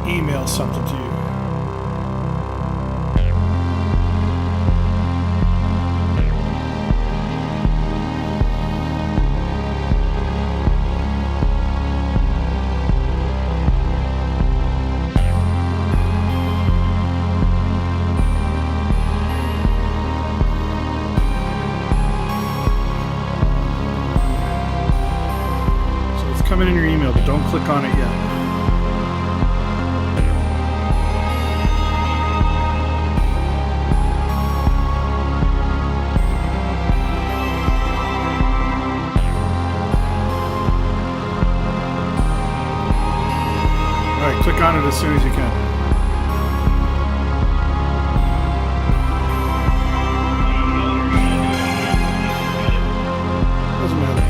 email something to you. Coming in your email, but don't click on it yet. All right, click on it as soon as you can. Doesn't matter.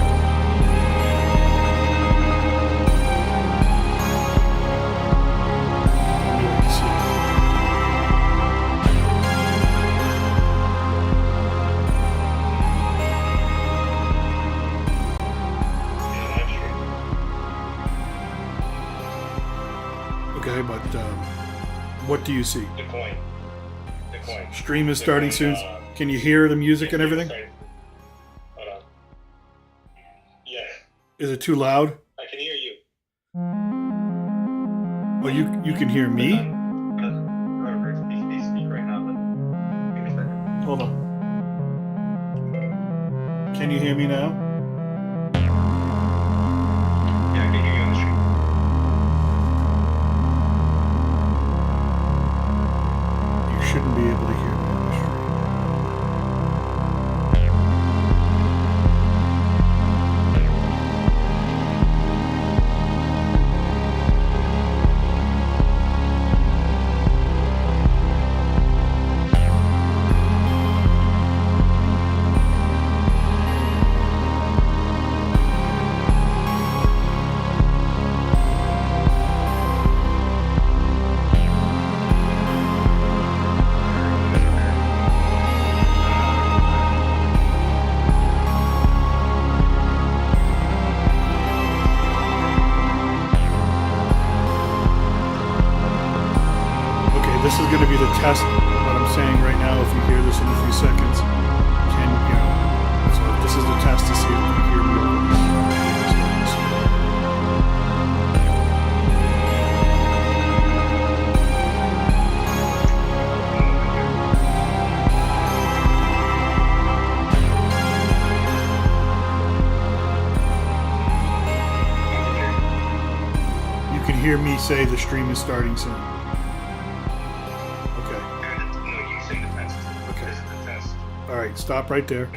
Okay, but what do you see? The coin. Stream is starting soon. Can you hear the music and everything? Hold on. Yeah. Is it too loud? I can hear you. Oh, you can hear me? Speak right now, but give me a second. Hold on. Can you hear me now? Yeah, I can hear you on the stream. You shouldn't be able to hear me on the stream. This is going to be the test. What I'm saying right now, if you hear this in a few seconds, so this is the test to see if you hear me over this. You can hear me say the stream is starting soon. All right, stop right there.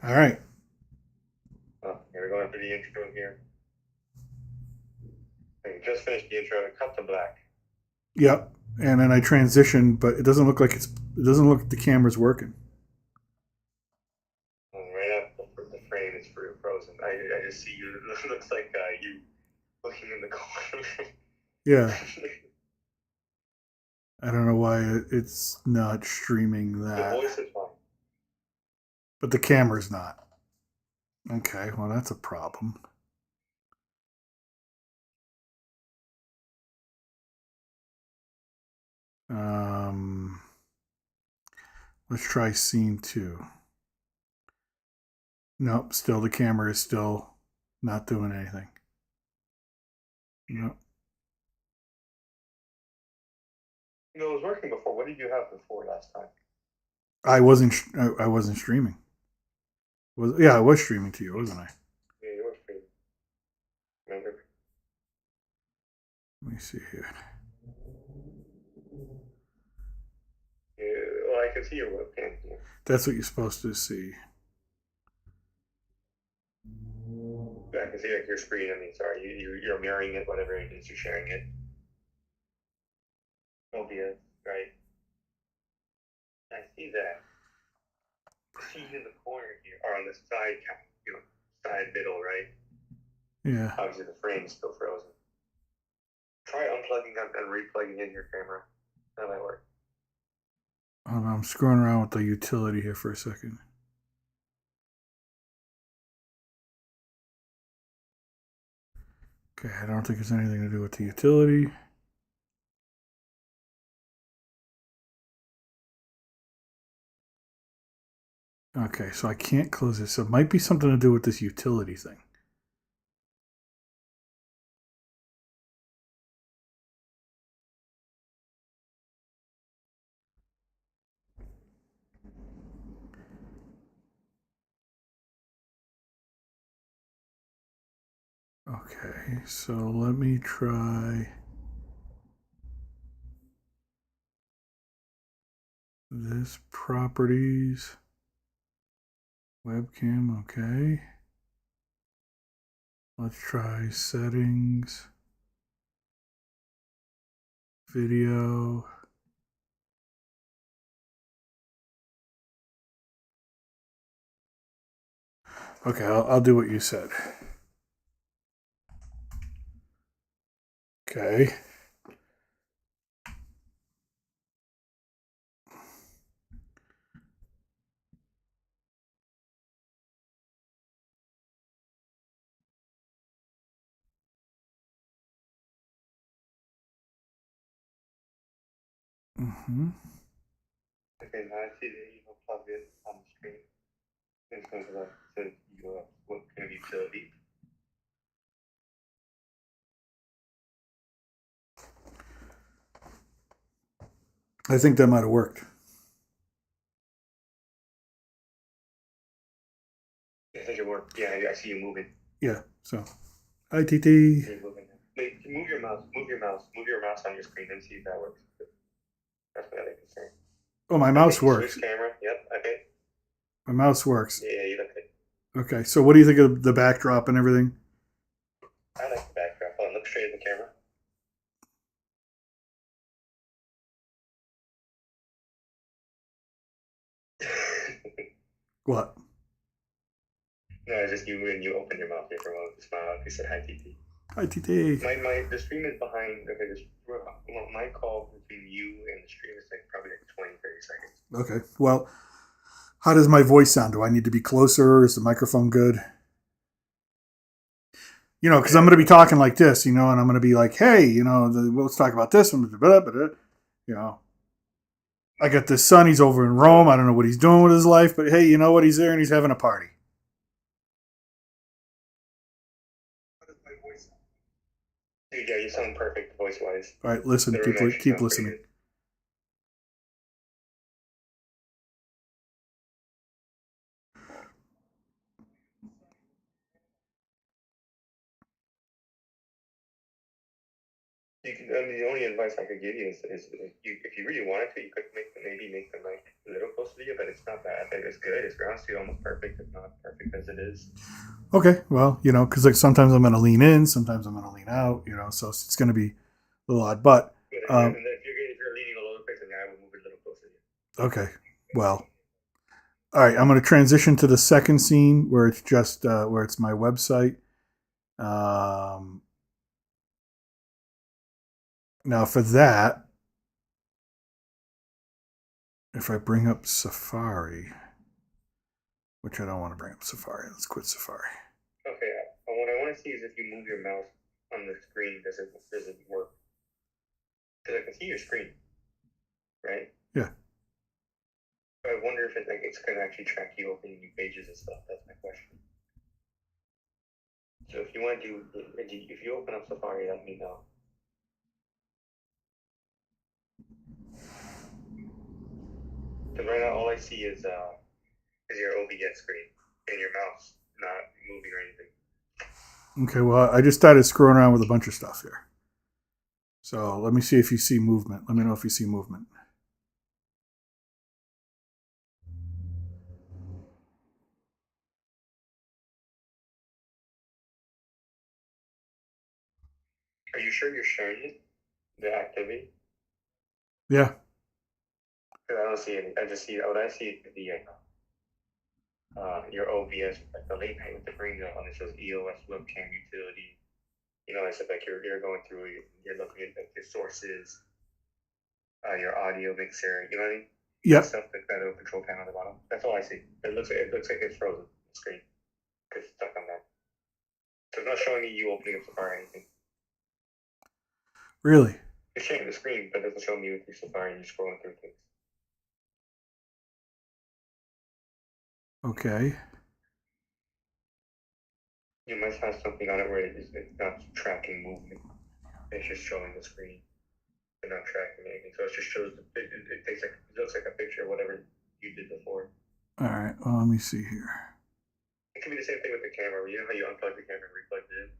All right. Oh, here we're going for the intro here. Okay, just finished the intro. Cut to black. Yep. And then I transitioned, but it doesn't look like it doesn't look like the camera's working. Right up the frame is frozen. I just see you. It looks like you looking in the corner. Yeah. I don't know why it's not streaming The that, voice is fine. but the camera's not. Okay, well that's a problem. Um, let's try scene 2. Nope, still the camera is still not doing anything. Nope. No, it was working before. What did you have before last time? I wasn't streaming. I was streaming to you, wasn't I? Yeah, you were free. Remember? Let me see here. Yeah, well, I can see your webcam here. That's what you're supposed to see. I can see like your screen. I mean, sorry, you're mirroring it, whatever it is, you're sharing it. OBS, right? I see that. See you in the corner here, or on the side, side middle, right? Yeah. Obviously, the frame's still frozen. Try unplugging and replugging in your camera. That might work. Hold on, I'm screwing around with the utility here for a second. Okay, I don't think it's anything to do with the utility. Okay, so I can't close this. So it might be something to do with this utility thing. Okay, so let me try this properties. Webcam, okay. Let's try settings. Video. Okay, I'll do what you said. Okay. Mm-hmm. Okay, now I see that you have plugged in on the screen. It's going to says you have webcam utility. I think that might have worked. I think it worked. Yeah, I see you moving. Yeah, so. Hi, TT. You're moving. Wait, move your mouse. Move your mouse on your screen and see if that works. That's my other concern. Oh, my mouse Okay, works. switch camera. Yep. Okay. My mouse works. Yeah, you look good. Okay, so what do you think of the backdrop and everything? I like the backdrop. Hold on, look straight at the camera. What? No, it's just you when you open your mouth here for a moment. Smile. You said hi, TT. Hi, TT. The stream is behind. Okay, my call between you and the stream is like probably like 20, 30 seconds. Okay, well, how does my voice sound? Do I need to be closer? Is the microphone good? You know, because I'm going to be talking like this, you know, and I'm going to be like, hey, you know, let's talk about this. You know, I got this son. He's over in Rome. I don't know what he's doing with his life, but hey, you know what? He's there and he's having a party. Dude, yeah, you sound perfect voice wise. All right, listen, keep listening. You can. I mean, the only advice I could give you is if you really wanted to, you could make them like a little closer to you, but it's not bad. Like, it's good. It's honestly almost perfect, if not perfect as it is. Okay, well, because like sometimes I'm going to lean in, sometimes I'm going to lean out, so it's going to be a little odd. But But um, if you're leaning a little bit, then I would move it a little closer to you. okay, well, all right. I'm going to transition to the second scene where it's just where it's my website. Um, Now for that, if I bring up Safari, which I don't want to bring up Safari, let's quit Safari. Okay. What I want to see is if you move your mouse on the screen, does it work? Because I can see your screen, right? Yeah. I wonder if it's going to actually track you opening new pages and stuff. That's my question. So if you want to if you open up Safari, let me know. Because right now all I see is your OBS screen and your mouse not moving or anything. Okay, well, I just started screwing around with a bunch of stuff here. So let me see if you see movement. Let me know if you see movement. Are you sure you're sharing it? The activity? Yeah. Because I don't see any. I just see what I see is your OBS, like the late night with the Gringo, and it says EOS webcam utility. It's like you're going through, you're looking at like your sources, your audio mixer. You know what I mean? Yep. Stuff like that little control panel at the bottom. That's all I see. It looks like it's frozen the screen because it's stuck on that. So it's not showing me you opening up Safari or anything. Really? It's showing the screen, but it doesn't show me with your Safari and you're scrolling through things. Okay. You must have something on it where it's not tracking movement. It's just showing the screen. They're not tracking anything. So it just shows it looks like a picture of whatever you did before. All right. Well, let me see here. It can be the same thing with the camera. You know how you unplug the camera and replug it in?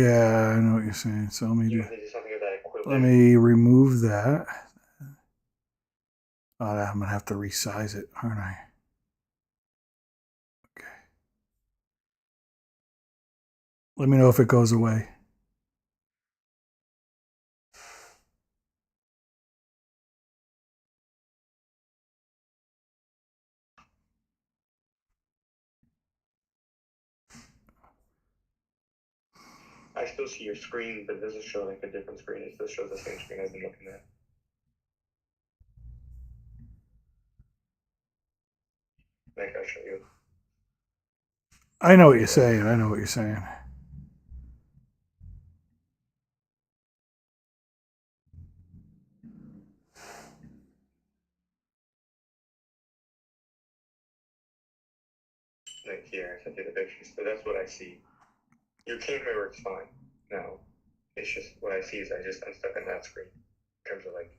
Yeah, I know what you're saying. So let me Something of that equivalent. let me remove that. Oh, I'm gonna have to resize it, aren't I? Okay. Let me know if it goes away. I still see your screen, but it doesn't show like a different screen. It still shows the same screen I've been looking at. Like I'll show you. I know what you're saying. I know what you're saying. Like here, I sent you the pictures. So that's what I see. Your camera works fine. No, it's just what I see is I'm stuck on that screen in terms of like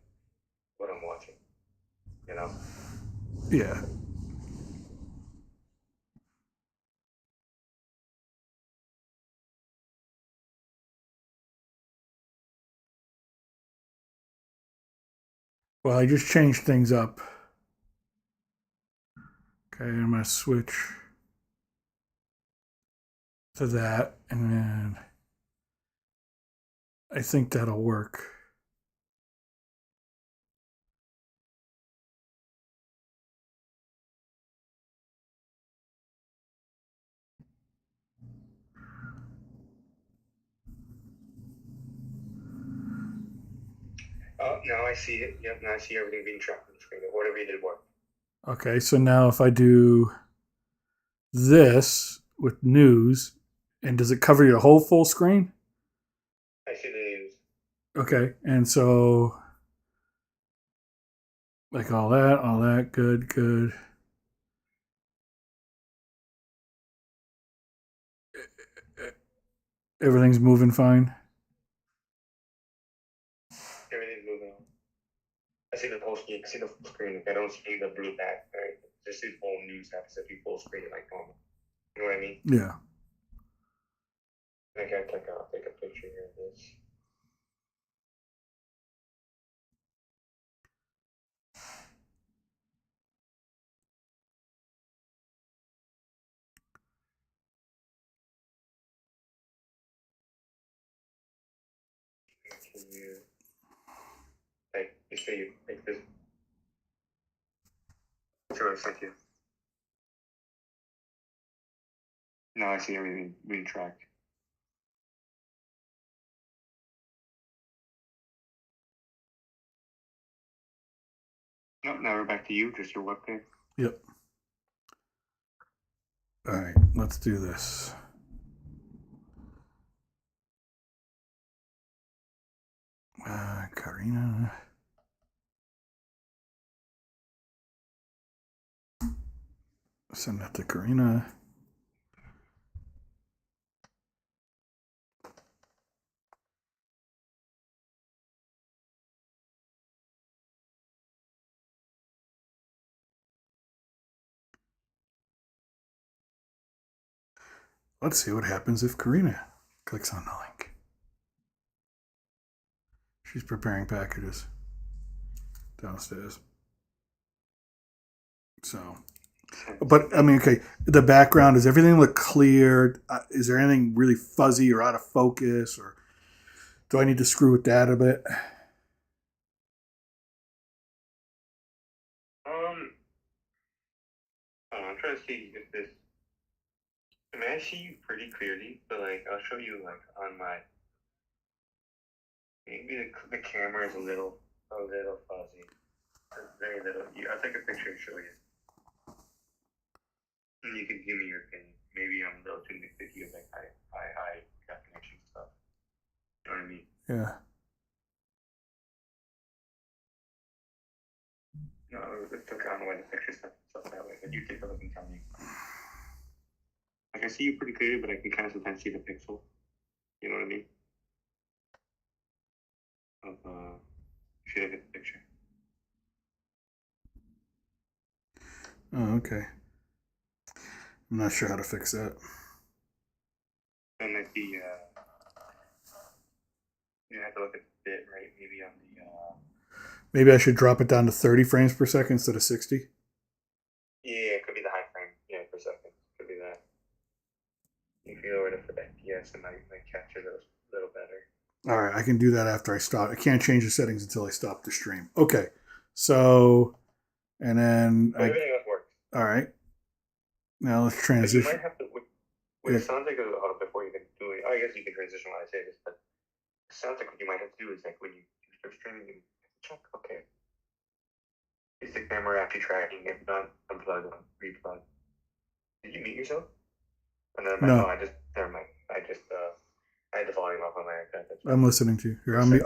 what I'm watching. You know? Yeah. Well, I just changed things up. Okay, I'm gonna switch to that, and then I think that'll work. Oh, now I see it. Yep, now I see everything being tracked on the screen. Whatever you did worked. Okay, so now if I do this with news, and does it cover your whole full screen? I see the news. Okay, and so like all that, good, good. Everything's moving fine. Everything's moving on. I see the whole screen. I see the full screen. I don't see the blue back. Right? Just see the whole news happens to be full screen like normal. You know what I mean? Yeah. Like I you like you say you like this. Sure, thank you. No, I see everything being tracked. No, now we're back to you, just your webcam. Yep. All right, let's do this. Karina. Send that to Karina. Let's see what happens if Karina clicks on the link. She's preparing packages downstairs. So, but I mean, okay, the background, does everything look clear? Is there anything really fuzzy or out of focus, or do I need to screw with that a bit? I'm trying to see if this. I mean, I see you pretty clearly, but like, I'll show you like on my. Maybe the camera is a little fuzzy. Very little. I'll take a picture and show you. And you can give me your opinion. Maybe I'm a little too nitpicky of like high definition stuff. You know what I mean? Yeah. No, it took on when the picture stuff that way. But you take a look and tell me. Like I see you pretty clearly, but I can kind of sometimes see the pixel. You know what I mean? Of if you look at the picture. Oh, okay. I'm not sure how to fix that. Then like the you have to look at the bit right, maybe on the Maybe I should drop it down to 30 frames per second instead of 60. yeah, it could be the high frame, yeah, per second. Could be that. If you lower it for FPS, it might capture those a little better. All right, I can do that after I stop. I can't change the settings until I stop the stream. Okay, so and then But everything else works. All right, now let's But you transition. might have to. What it sounds like before you can do it. I guess you can transition when I say this, but it sounds like what you might have to do is like when you start streaming, you check. Okay, is the camera actually tracking? If not, unplug, replug. Did you mute yourself? And then No. I just never mind. I just I had the volume up on my iPad. I'm listening to you. Here, I'm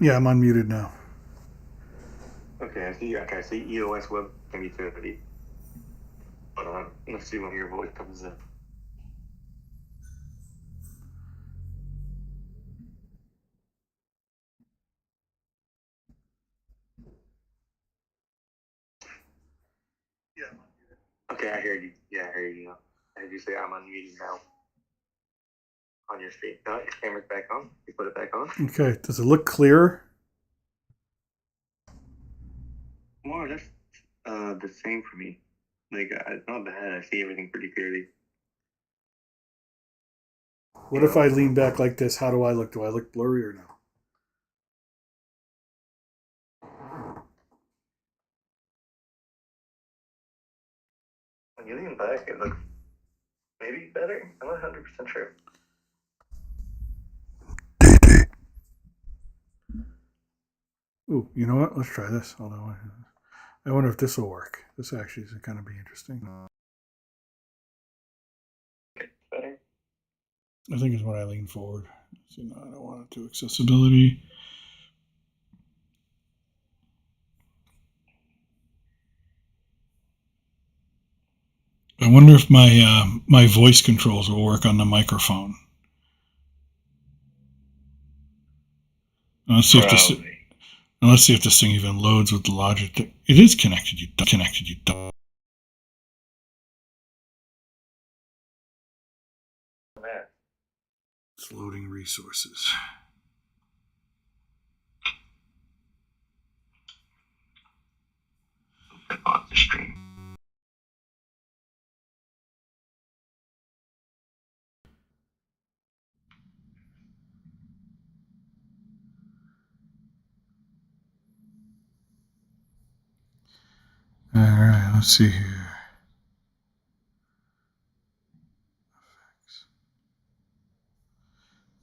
Yeah, I'm unmuted now. Okay, I see. Okay, I see EOS web connectivity. But let's see when your voice comes in. Yeah. Okay, I hear you. Yeah, I hear you now. I heard you say I'm unmuted now on your screen. No, your camera's back on. You put it back on. Okay, does it look clearer? More or less the same for me. Like, it's not bad. I see everything pretty clearly. What if I lean back like this? How do I look? Do I look blurry or no? When you lean back, it looks maybe better. I'm not 100% sure. Ooh, you know what? Let's try this. Hold on. I wonder if this will work. This actually is going to be interesting. Better. I think it's when I lean forward. See, no, I don't want it to accessibility. I wonder if my voice controls will work on the microphone. Let's see if this. And let's see if this thing even loads with the logic. It is connected. You don't. It's loading resources. On the stream. All right, let's see here.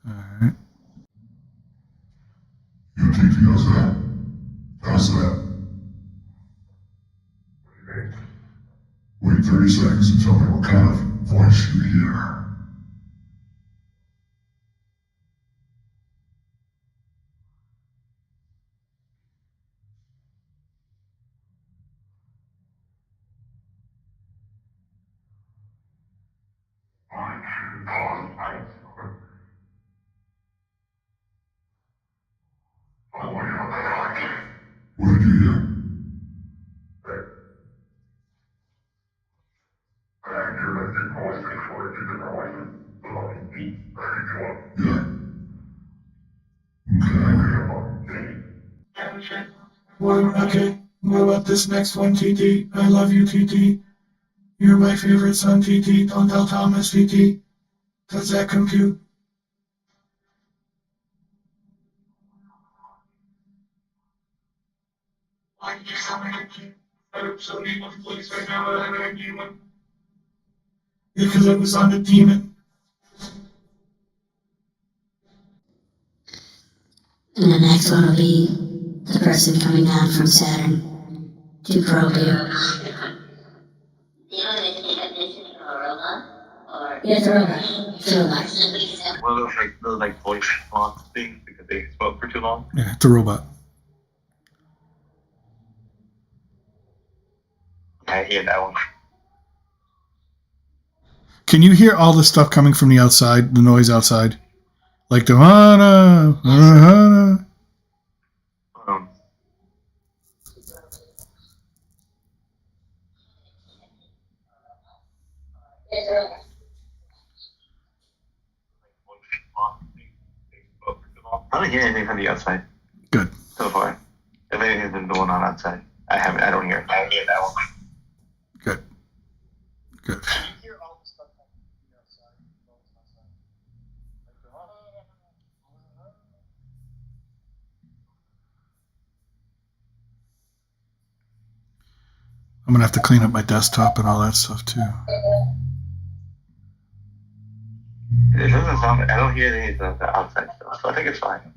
All right. You think he does that? How's that? Wait 30 seconds and tell me what kind of voice you hear. What did you hear? Yeah. Okay. Okay. What about this next one, TT? I love you, TT. You're my favorite son, TT. Don't tell Thomas, TT. Does that compute? Why did you sound like a kid? I'm so deep in place right now that I'm a demon. Because it was on the demon. And the next one will be the person coming down from Saturn to probe you. Yeah, it's a robot. It's a robot. One of those like voice box things because they spoke for too long. Yeah, it's a robot. I hear that one. Can you hear all the stuff coming from the outside, the noise outside? Like the Um, I don't hear anything from the outside Good. so far. If anything's been going on outside, I don't hear it. I hear that one. Good. Good. I'm going to have to clean up my desktop and all that stuff too. It doesn't sound. I don't hear any of the outside stuff, so I think it's fine.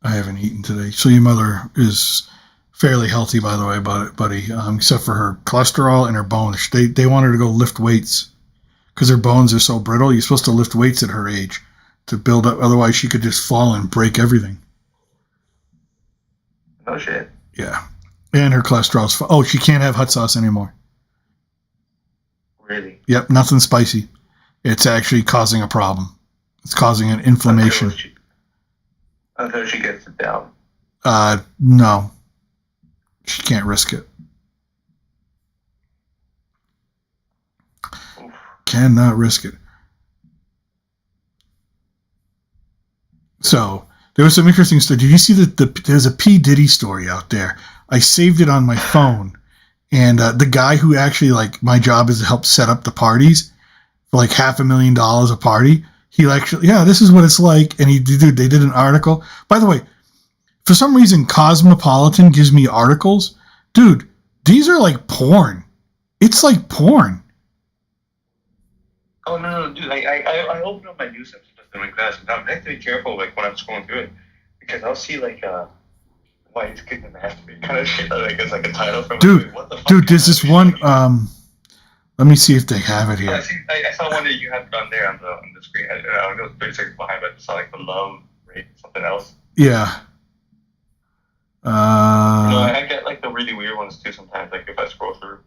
I haven't eaten today. So your mother is fairly healthy, by the way, buddy. Except for her cholesterol and her bones. They want her to go lift weights because her bones are so brittle. You're supposed to lift weights at her age to build up. Otherwise, she could just fall and break everything. No shit. Yeah, and her cholesterol's. Oh, she can't have hot sauce anymore. Really? Yep, nothing spicy. It's actually causing a problem. It's causing an inflammation. Until she gets it down. No. She can't risk it. Oof. Cannot risk it. So, there was some interesting stuff. Did you see that there's a P. Diddy story out there? I saved it on my phone. And the guy who actually, like, my job is to help set up the parties for like $500,000 a party. He actually, yeah, this is what it's like. And they did an article. By the way, for some reason, Cosmopolitan gives me articles. Dude, these are like porn. It's like porn. Oh no, dude! I open up my news apps and like that. So I have to be careful, like when I'm scrolling through it, because I'll see like why it's good to masturbate kind of shit. Like it's like a title from. Dude, like, what the fuck there's this one. Let me see if they have it here. I saw one that you had on there on the screen. I don't know, 30 seconds behind, but I saw like the love rate, something else. Yeah. I get like the really weird ones too sometimes. Like if I scroll through.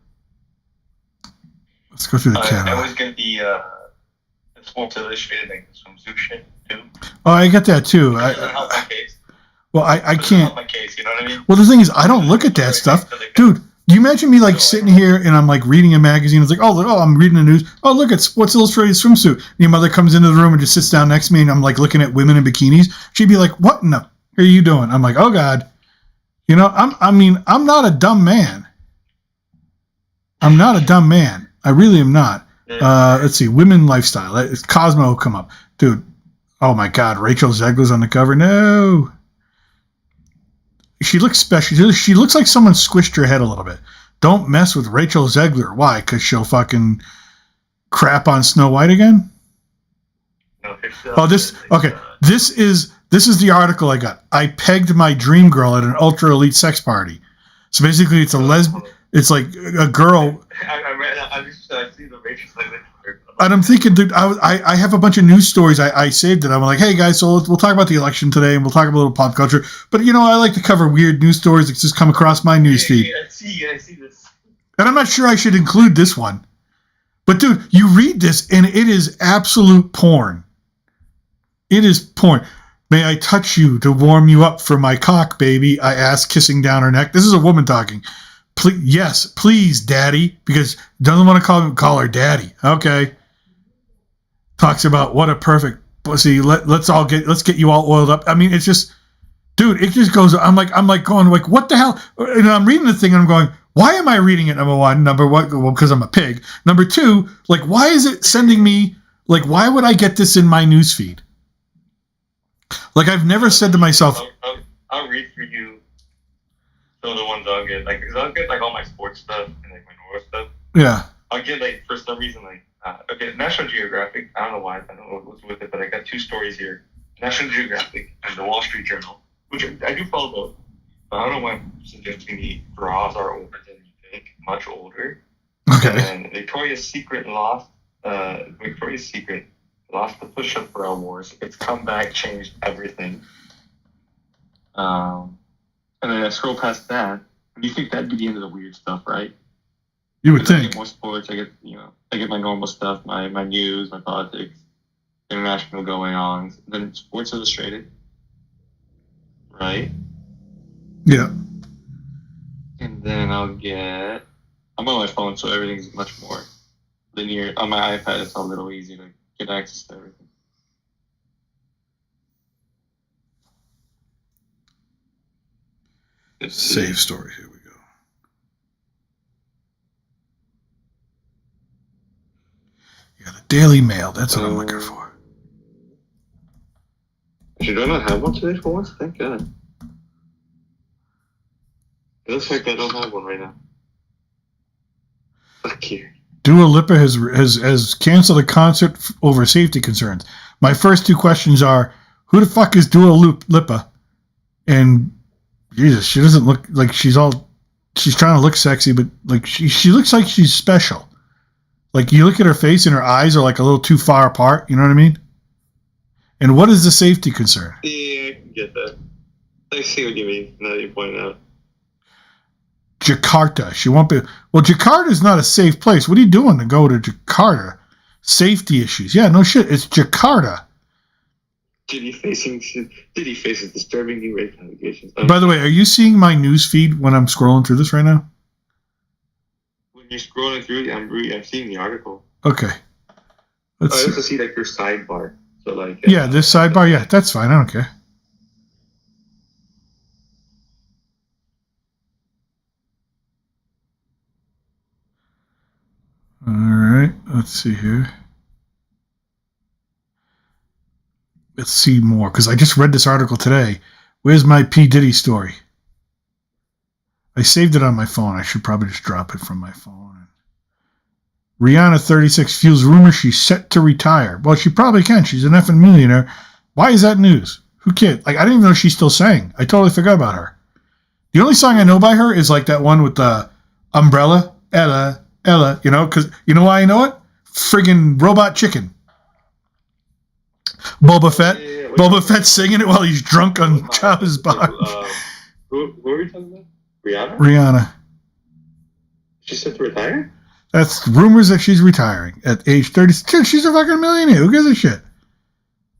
Let's go through the I camera. always get the Sports Illustrated like the swimsuit shit too. Oh, I get that too. It doesn't help my case. Well, I It doesn't can't. help my case, you know what I mean? Well, the thing is, I don't look at that stuff, dude. Do you imagine me like sitting here and I'm like reading a magazine? It's like, oh, I'm reading the news. Oh, look at Sports Illustrated swimsuit. And your mother comes into the room and just sits down next to me, and I'm like looking at women in bikinis. She'd be like, "What in the are you doing?" I'm like, "Oh God." You know, I'm not a dumb man. I'm not a dumb man. I really am not. Let's see, women lifestyle. It's Cosmo will come up, dude. Oh my God, Rachel Zegler's on the cover. No, she looks special. She looks like someone squished her head a little bit. Don't mess with Rachel Zegler. Why? Because she'll fucking crap on Snow White again. No, Oh, this okay. This is the article I got. I pegged my dream girl at an ultra elite sex party. So basically, it's a lesbian. It's like a girl. I see the Rachel Zegler. And I'm thinking, dude, I have a bunch of news stories I saved it. I'm like, hey guys, so we'll talk about the election today, and we'll talk about a little pop culture. But you know, I like to cover weird news stories that just come across my news feed. I see this. And I'm not sure I should include this one. But dude, you read this, and it is absolute porn. It is porn. May I touch you to warm you up for my cock, baby? I asked, kissing down her neck. This is a woman talking. Yes, please, daddy, because doesn't want to call her daddy. Okay. Talks about what a perfect pussy. Let's get you all oiled up. I mean, it's just, dude, it just goes. I'm like going like, what the hell? And I'm reading the thing and I'm going, why am I reading it? Number one, well, because I'm a pig. Number two, like, why is it sending me? Like, why would I get this in my newsfeed? Like, I've never said to myself, I'll read for you some of the ones I'll get. Like, because I'll get like all my sports stuff and like my normal stuff. Yeah. I'll get like for some reason like okay, National Geographic. I don't know why. I don't know what's with it, but I got two stories here: National Geographic and the Wall Street Journal, which I do follow both. But I don't know why I'm suggesting the bras are older than you think, much older. Okay. And Victoria's Secret lost the push-up bra wars. Its comeback changed everything. And then I scroll past that. You think that'd be the end of the weird stuff, right? You would I think. get more sports. I get my normal stuff, my news, my politics, international going on. Then Sports Illustrated, right? Yeah. And then I'm on my phone, so everything's much more linear. On my iPad, it's a little easy to get access to everything. Save story. Here we go. Yeah, the Daily Mail. That's what I'm looking for. You do not have one today for once? Thank God. It looks like I don't have one right now. Fuck you. Dua Lipa has canceled a concert over safety concerns. My first two questions are, who the fuck is Dua Lipa? And Jesus, she doesn't look like she's trying to look sexy, but like she looks like she's special. Like you look at her face and her eyes are like a little too far apart. You know what I mean? And what is the safety concern? Yeah, I can get that. I see what you mean. Now that you point out. Jakarta. She won't be. Well, Jakarta is not a safe place. What are you doing to go to Jakarta? Safety issues. Yeah, no shit. It's Jakarta. Diddy faces disturbing new rape allegations. By the way, are you seeing my news feed when I'm scrolling through this right now? When you're scrolling through, I'm seeing the article. Okay. I also see like your sidebar. So like. Yeah, this sidebar. Yeah, that's fine. I don't care. All right. Let's see here. Let's see more, because I just read this article today. Where's my P. Diddy story? I saved it on my phone. I should probably just drop it from my phone. Rihanna, 36, fuels rumors she's set to retire. Well, she probably can. She's an effing millionaire. Why is that news? Who cares? Like, I didn't even know she's still sang. I totally forgot about her. The only song I know by her is like that one with the umbrella. Ella, Ella, you know, because you know why I know it? Friggin' Robot Chicken. Boba Fett. Yeah. Boba Fett singing it while he's drunk on Jabba's bar. Who are we talking about? Rihanna. She's set to retire? That's rumors that she's retiring at age 30. She's a fucking millionaire. Who gives a shit?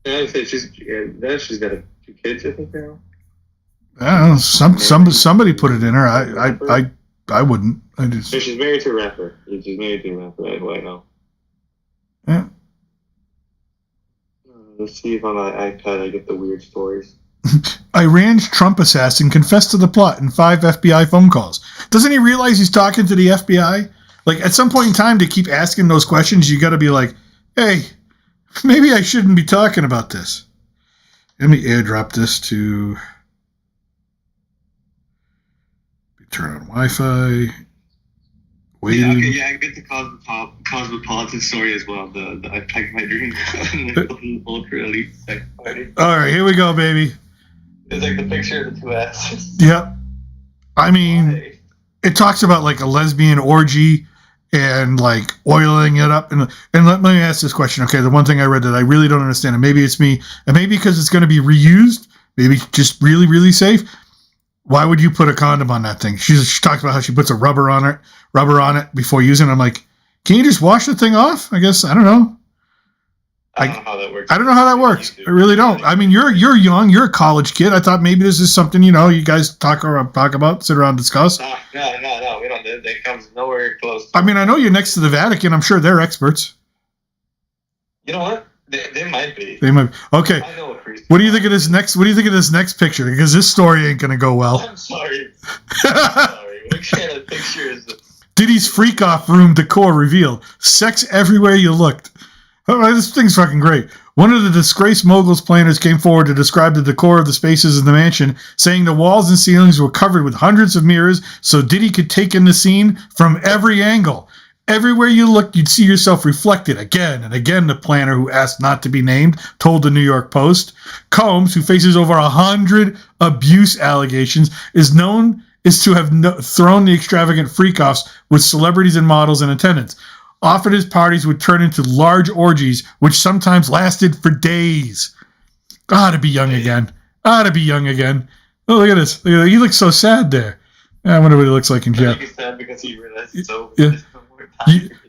Yeah, I say she's got 2 kids, I think now. I don't know. Somebody put it in her. I wouldn't. I just. So she's married to a rapper. She's married to a rapper. That's what I know. Yeah. Let's see if on my iPad I get the weird stories. Iran's Trump assassin confessed to the plot in 5 FBI phone calls. Doesn't he realize he's talking to the FBI? Like, at some point in time, to keep asking those questions, you got to be like, hey, maybe I shouldn't be talking about this. Let me airdrop this to... Turn on Wi-Fi. Waiting. Yeah, I get the cosmopolitan story as well. The I packed my dream ultra elite sex party. All right, here we go, baby. It's like the picture of the 2 asses. Yep. I mean, it talks about like a lesbian orgy and like oiling it up. And let me ask this question. Okay, the one thing I read that I really don't understand, and maybe it's me, and maybe because it's going to be reused, maybe just really, really safe. Why would you put a condom on that thing? She talks about how she puts a rubber on it before using it. I'm like, can you just wash the thing off? I guess, I don't know. I don't know how that works. I don't know how that works. I really don't. I mean, you're young. You're a college kid. I thought maybe this is something, you know, you guys talk about, sit around, discuss. No. We don't. It comes nowhere close. I mean, I know you're next to the Vatican. I'm sure they're experts. You know what? They might be. They might. Okay. I know a priest. What do you think of this next? What do you think of this next picture? Because this story ain't gonna go well. I'm sorry. What kind of picture is this? Diddy's freak off room decor revealed. Sex everywhere you looked. Oh, this thing's fucking great. One of the disgraced moguls planners came forward to describe the decor of the spaces in the mansion, saying the walls and ceilings were covered with hundreds of mirrors so Diddy could take in the scene from every angle. Everywhere you looked, you'd see yourself reflected again and again, the planner, who asked not to be named, told the New York Post. Combs, who faces over 100 abuse allegations, is to have thrown the extravagant freak-offs with celebrities and models in attendance. Often his parties would turn into large orgies, which sometimes lasted for days. To be young again. To be young again. Oh, look at this. He looks so sad there. I wonder what he looks like in jail. I think he's sad because he realized it's over. Yeah.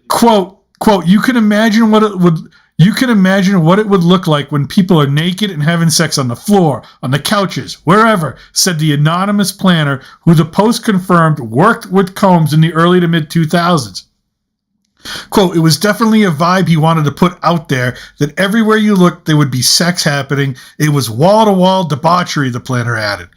Quote, you can imagine what it would look like when people are naked and having sex on the floor, on the couches, wherever, said the anonymous planner, who the Post confirmed worked with Combs in the early to mid 2000s. Quote, it was definitely a vibe he wanted to put out there, that everywhere you looked there would be sex happening. It was wall-to-wall debauchery, the planner added.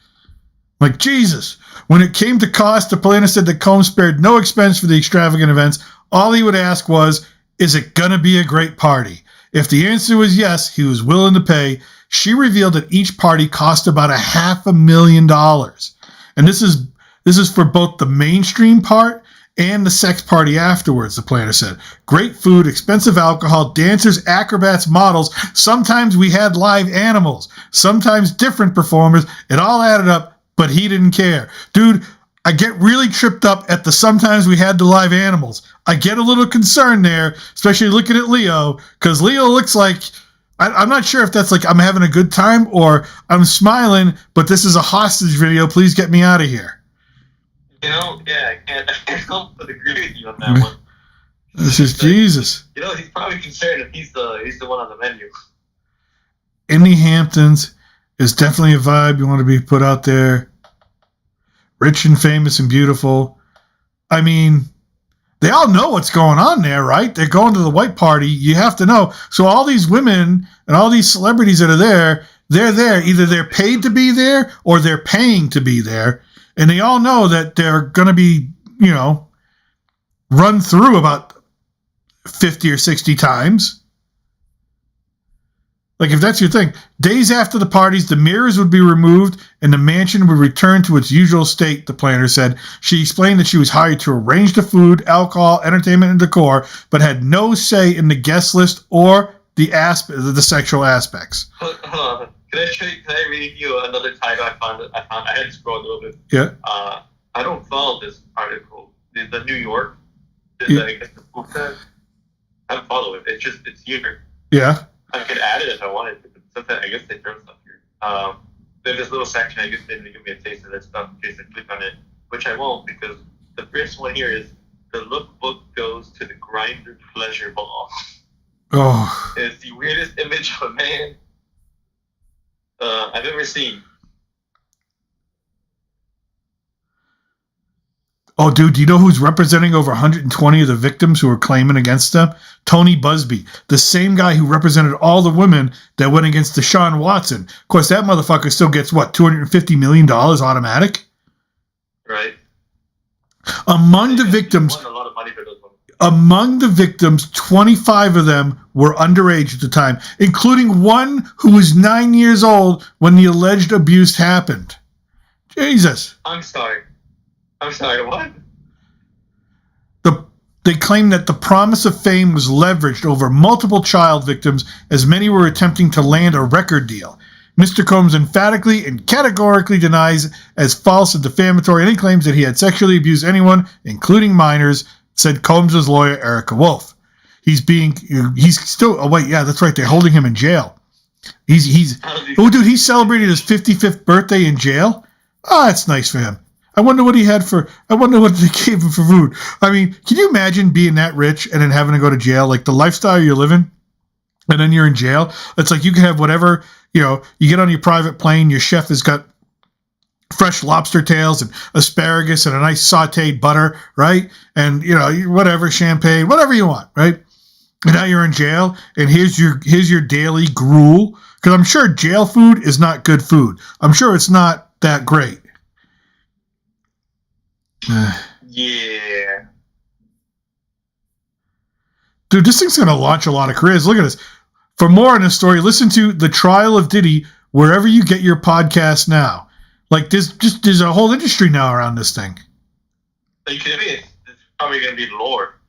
Like, Jesus. When it came to cost, the planner said that Combs spared no expense for the extravagant events. All he would ask was, is it going to be a great party? If the answer was yes, he was willing to pay. She revealed that each party cost about $500,000. And this is for both the mainstream part and the sex party afterwards, the planner said. Great food, expensive alcohol, dancers, acrobats, models. Sometimes we had live animals. Sometimes different performers. It all added up. but he didn't care. Dude, I get really tripped up at the sometimes we had the live animals. I get a little concerned there, especially looking at Leo, because Leo looks like, I'm not sure if that's like I'm having a good time or I'm smiling, but this is a hostage video. Please get me out of here. I can't agree with you on that one. This is Jesus. He's probably concerned if he's the one on the menu. In the Hamptons is definitely a vibe you want to be put out there. Rich and famous and beautiful. I mean, they all know what's going on there, right? They're going to the white party. You have to know. So all these women and all these celebrities that are there, they're there. Either they're paid to be there or they're paying to be there. And they all know that they're going to be, run through about 50 or 60 times. Like, if that's your thing, days after the parties, the mirrors would be removed and the mansion would return to its usual state, the planner said. She explained that she was hired to arrange the food, alcohol, entertainment, and decor, but had no say in the guest list or the sexual aspects. Hold on. Can I read you another title I found? I had to scroll a little bit. Yeah. I don't follow this article. The New York. I guess the book says. I don't follow it. It's here. Yeah. I could add it if I wanted to, but sometimes I guess they throw stuff here. There's this little section, I guess they didn't give me a taste of that stuff in case I click on it, which I won't because the first one here is the lookbook goes to the grinder pleasure ball. Oh. It's the weirdest image of a man I've ever seen. Oh, dude, do you know who's representing over 120 of the victims who are claiming against them? Tony Busby, the same guy who represented all the women that went against Deshaun Watson. Of course, that motherfucker still gets, what, $250 million automatic? Right. Among the victims, won a lot of money for those women. Among the victims, 25 of them were underage at the time, including one who was 9 years old when the alleged abuse happened. Jesus. I'm sorry, what? They claimed that the promise of fame was leveraged over multiple child victims as many were attempting to land a record deal. Mr. Combs emphatically and categorically denies as false and defamatory any claims that he had sexually abused anyone, including minors, said Combs' lawyer, Erica Wolf. He's still, oh wait, yeah, that's right, they're holding him in jail. He celebrated his 55th birthday in jail? Oh, that's nice for him. I wonder what they gave him for food. I mean, can you imagine being that rich and then having to go to jail? Like the lifestyle you're living, and then you're in jail. It's like you can have whatever, you get on your private plane, your chef has got fresh lobster tails and asparagus and a nice sauteed butter, right? And, whatever, champagne, whatever you want, right? And now you're in jail, and here's your daily gruel. Because I'm sure jail food is not good food. I'm sure it's not that great. Yeah. Dude, this thing's going to launch a lot of careers. Look at this. For more on this story, listen to The Trial of Diddy wherever you get your podcast now. Like, there's a whole industry now around this thing. It's probably going to be lore.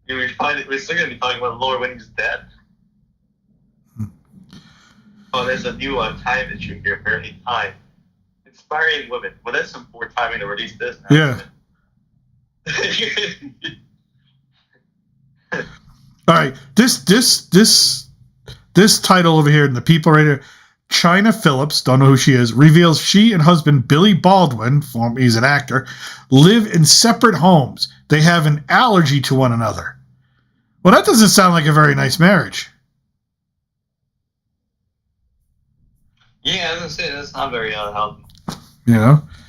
We're still going to be talking about lore when he's dead. Oh, there's a new time issue here, apparently. Time. Inspiring women. Well, that's some poor timing to release this now. Yeah. All right. This title over here in the People right here, China Phillips, don't know who she is, reveals she and husband Billy Baldwin, he's an actor, live in separate homes. They have an allergy to one another. Well, that doesn't sound like a very nice marriage. Yeah, I was gonna say that's not very healthy.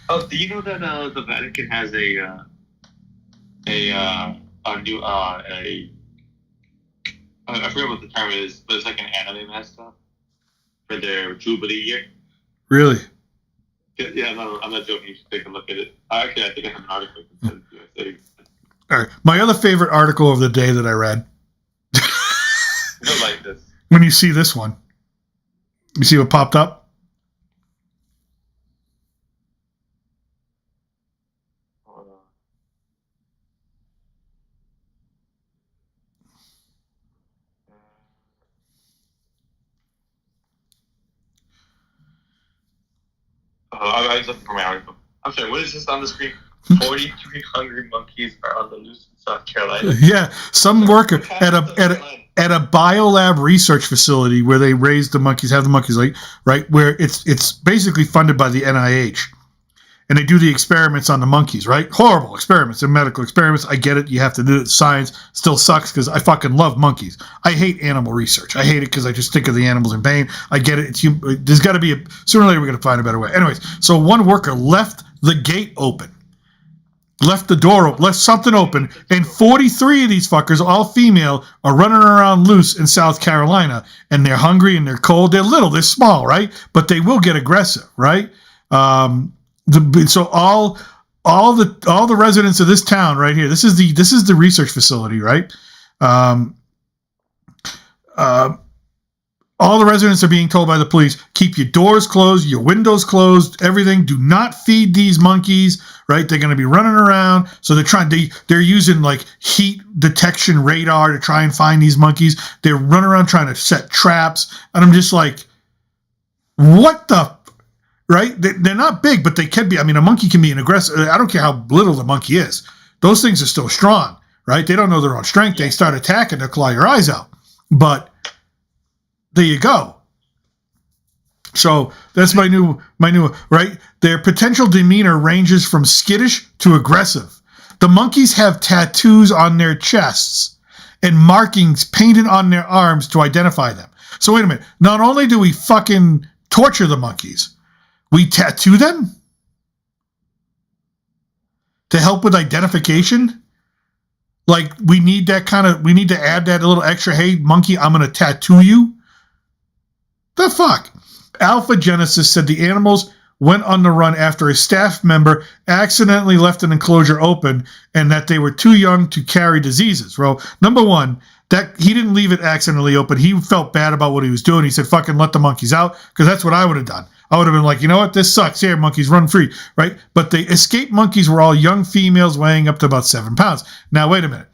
Oh, do you know that the Vatican has a new I forget what the term is, but it's like an anime mascot for their Jubilee year. Really? Yeah, no, I'm not joking. You should take a look at it. Actually, I think I have an article. All right. My other favorite article of the day that I read. You don't like this. When you see this one, you see what popped up? I was looking for my article. I'm sorry, what is this on the screen? 43 hungry monkeys are on the loose in South Carolina. Yeah, some worker at a biolab research facility where they raise the monkeys, have the monkeys right where it's basically funded by the NIH. And they do the experiments on the monkeys, right? Horrible experiments. They're medical experiments. I get it. You have to do it. Science still sucks because I fucking love monkeys. I hate animal research. I hate it because I just think of the animals in pain. I get it. There's got to be sooner or later we're going to find a better way. Anyways, so one worker left the gate open, left the door open, left something open, and 43 of these fuckers, all female, are running around loose in South Carolina, and they're hungry and they're cold. They're little. They're small, right? But they will get aggressive, right? So all the residents of this town right here. This is the research facility, right? All the residents are being told by the police, keep your doors closed, your windows closed, everything. Do not feed these monkeys, right? They're going to be running around. So they're using like heat detection radar to try and find these monkeys. They're running around trying to set traps, and I'm just like, what the. Right? They're not big, but they can be. I mean, a monkey can be an aggressive. I don't care how little the monkey is. Those things are still strong, right? They don't know their own strength. They start attacking, they'll claw your eyes out. But there you go. So that's my new, right? Their potential demeanor ranges from skittish to aggressive. The monkeys have tattoos on their chests and markings painted on their arms to identify them. So wait a minute. Not only do we fucking torture the monkeys, we tattoo them to help with identification. Like we need to add that little extra, hey monkey, I'm going to tattoo you. The fuck? Alpha Genesis said the animals went on the run after a staff member accidentally left an enclosure open and that they were too young to carry diseases. Well, number one, that he didn't leave it accidentally open. He felt bad about what he was doing. He said, fucking let the monkeys out, because that's what I would have done. I would have been like, you know what? This sucks. Here, monkeys, run free, right? But the escaped monkeys were all young females weighing up to about 7 pounds. Now, wait a minute.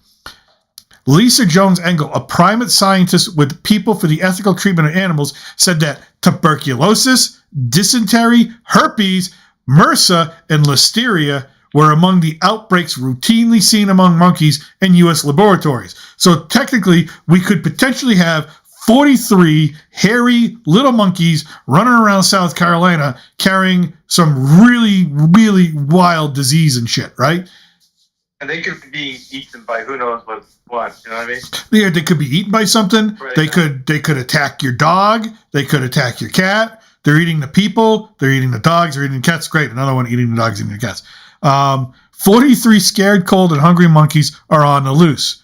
Lisa Jones Engel, a primate scientist with People for the Ethical Treatment of Animals, said that tuberculosis, dysentery, herpes, MRSA, and listeria were among the outbreaks routinely seen among monkeys in U.S. laboratories. So technically, we could potentially have 43 hairy little monkeys running around South Carolina carrying some really, really wild disease and shit, right? And they could be eaten by who knows what, you know what I mean? Yeah, they could be eaten by something. Right. They could attack your dog. They could attack your cat. They're eating the people. They're eating the dogs. They're eating the cats. Great. Another one eating the dogs, eating the cats. 43 scared, cold, and hungry monkeys are on the loose.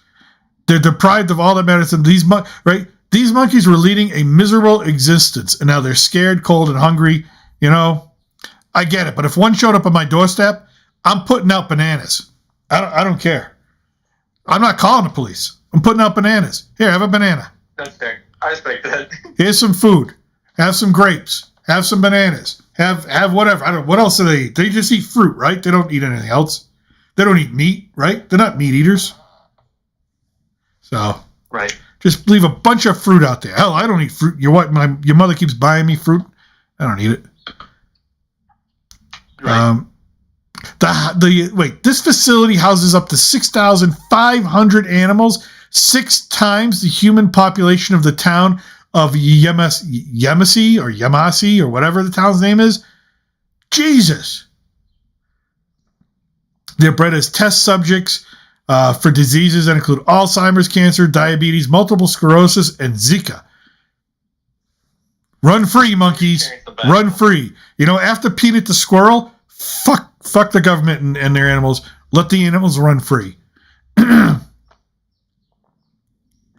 They're deprived of all that medicine. These monkeys were leading a miserable existence, and now they're scared, cold, and hungry. You know, I get it. But if one showed up on my doorstep, I'm putting out bananas. I don't care. I'm not calling the police. I'm putting out bananas. Here, have a banana. That's fair. I respect that. Here's some food. Have some grapes. Have some bananas. Have whatever. I don't. What else do they eat? They just eat fruit, right? They don't eat anything else. They don't eat meat, right? They're not meat eaters. So right. Just leave a bunch of fruit out there. Hell, I don't eat fruit. Your mother keeps buying me fruit. I don't eat it. Right. This facility houses up to 6,500 animals, 6 times the human population of the town of Yemasi or whatever the town's name is. Jesus. They're bred as test subjects for diseases that include Alzheimer's, cancer, diabetes, multiple sclerosis, and Zika. Run free, monkeys. Run free. You know, after Peanut the squirrel, fuck the government and their animals. Let the animals run free.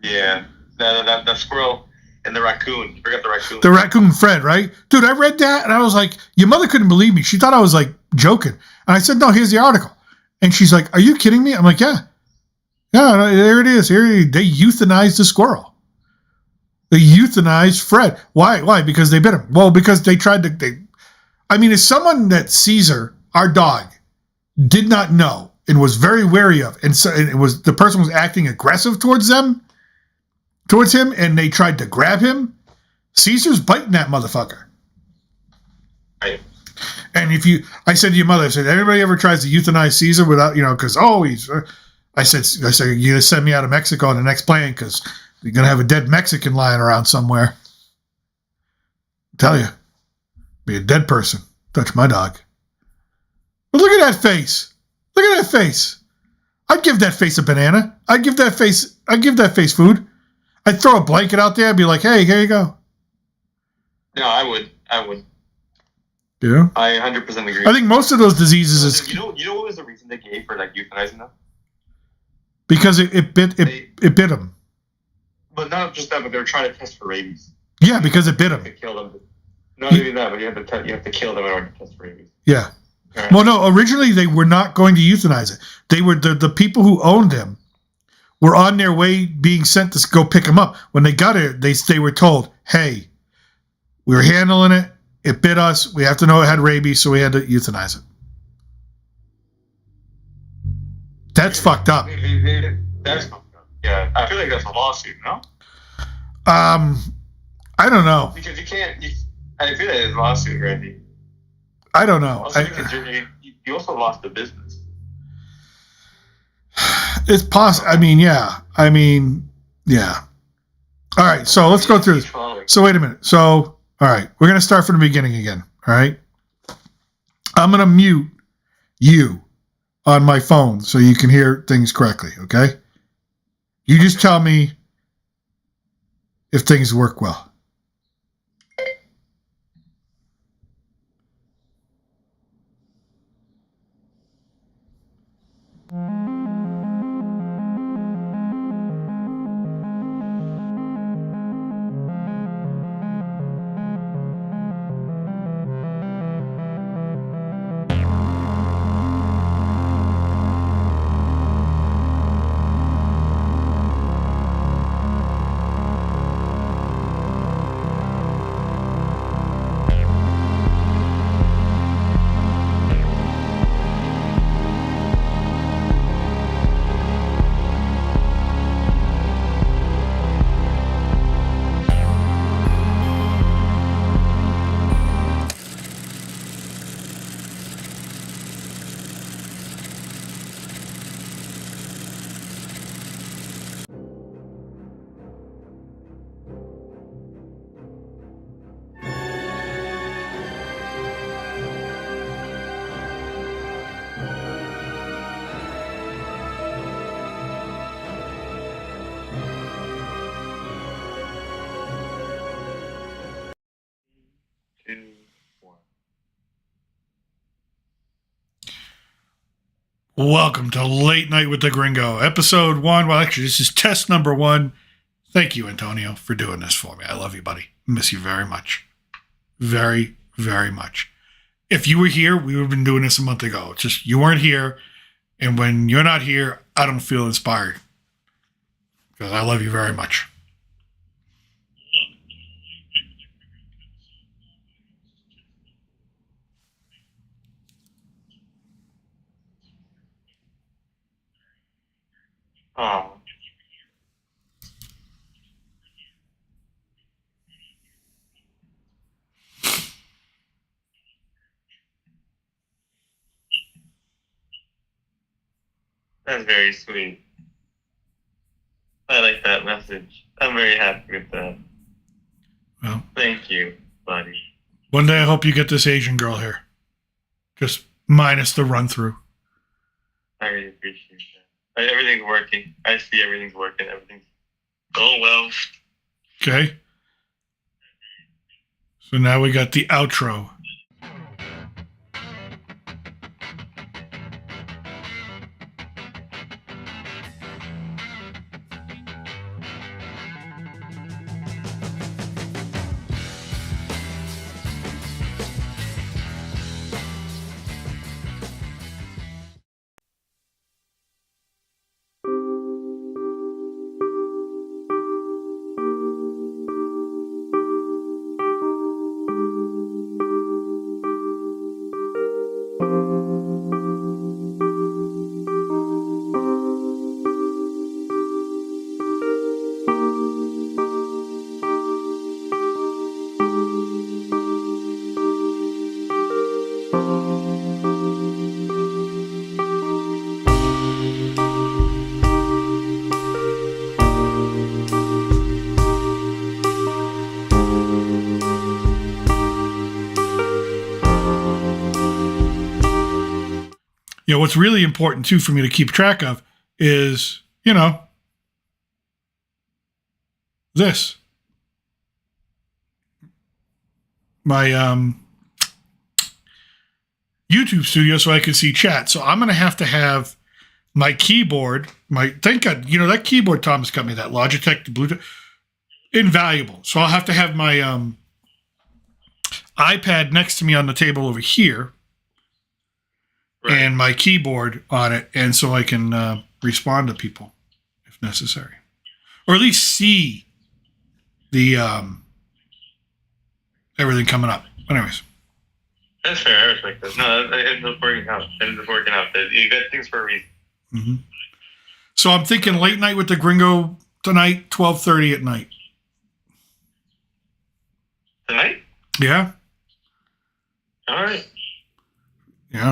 Yeah. The squirrel and the raccoon. You forgot the raccoon. The raccoon Fred, right? Dude, I read that and I was like, your mother couldn't believe me. She thought I was like joking. And I said, no, here's the article. And she's like, are you kidding me? I'm like, yeah. Yeah, there it is. They euthanized the squirrel. They euthanized Fred. Why? Because they bit him. Well, because they tried to... as someone that Caesar, our dog, did not know and was very wary of, and so the person was acting aggressive towards him, and they tried to grab him, Caesar's biting that motherfucker. Right. And I said to your mother, I said, everybody ever tries to euthanize Caesar without, because I said, you gotta send me out of Mexico on the next plane because you're gonna have a dead Mexican lying around somewhere. Tell you, be a dead person. Touch my dog. But look at that face. Look at that face. I'd give that face a banana. I'd give that face food. I'd throw a blanket out there and be like, hey, here you go. No, I would. Yeah. I 100% agree. I think most of those diseases is You know what was the reason they gave for like euthanizing them? because it bit them. But not just that, but they were trying to test for rabies. Yeah, because it bit them. To kill them. Not even that, but you have to kill them in order to test for rabies. Yeah. Right. Well, no, originally they were not going to euthanize it. They were the people who owned them were on their way being sent to go pick them up. When they got it, they were told, hey, we were handling it. It bit us. We have to know it had rabies, so we had to euthanize it. That's fucked up. That's fucked up. Yeah, I feel like that's a lawsuit, no? I don't know. Because you can't. I feel like it's a lawsuit, Randy. I don't know. Also, because you also lost the business. It's possible. I mean, yeah. All right, so let's go through this. So wait a minute. So, all right, we're going to start from the beginning again, all right? I'm going to mute you on my phone so you can hear things correctly, okay? You just tell me if things work well. Welcome to Late Night with the Gringo, episode 1. Well, actually, this is test number 1. Thank you, Antonio, for doing this for me. I love you, buddy. Miss you very much. Very, very much. If you were here, we would have been doing this a month ago. It's just you weren't here, and when you're not here, I don't feel inspired. Because I love you very much. Oh. That's very sweet. I like that message. I'm very happy with that. Well, thank you, buddy. One day I hope you get this Asian girl here. Just minus the run through. I really appreciate that. Everything's working. I see everything's working. Everything's going well. Okay. So now we got the outro. what's really important too for me to keep track of is, this. My YouTube studio so I can see chat. So I'm going to have my keyboard, thank God, that keyboard Thomas got me, that Logitech, the Bluetooth, invaluable. So I'll have to have my iPad next to me on the table over here, right, and my keyboard on it, and so I can respond to people if necessary, or at least see the everything coming up. Anyways, that's fair. I respect this. No, it ends up working out. You got things for a reason. Mm-hmm. So I'm thinking late night with the Gringo tonight, 12:30 at night. Tonight? Yeah. All right.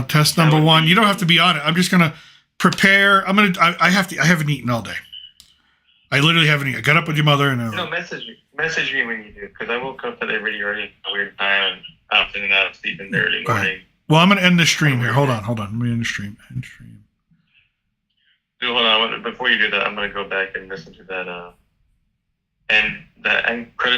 Test number one. You don't have to be on it. I'm just gonna prepare. I haven't eaten all day. I literally haven't eaten. I got up with your mother and message me when you do, because I woke up today really early at a weird time and I'm in and out of sleep in the early morning. Right. Well, I'm gonna end the stream here. Hold on. Let me end the stream. End stream. Dude, hold on. Before you do that, I'm gonna go back and listen to that end credit.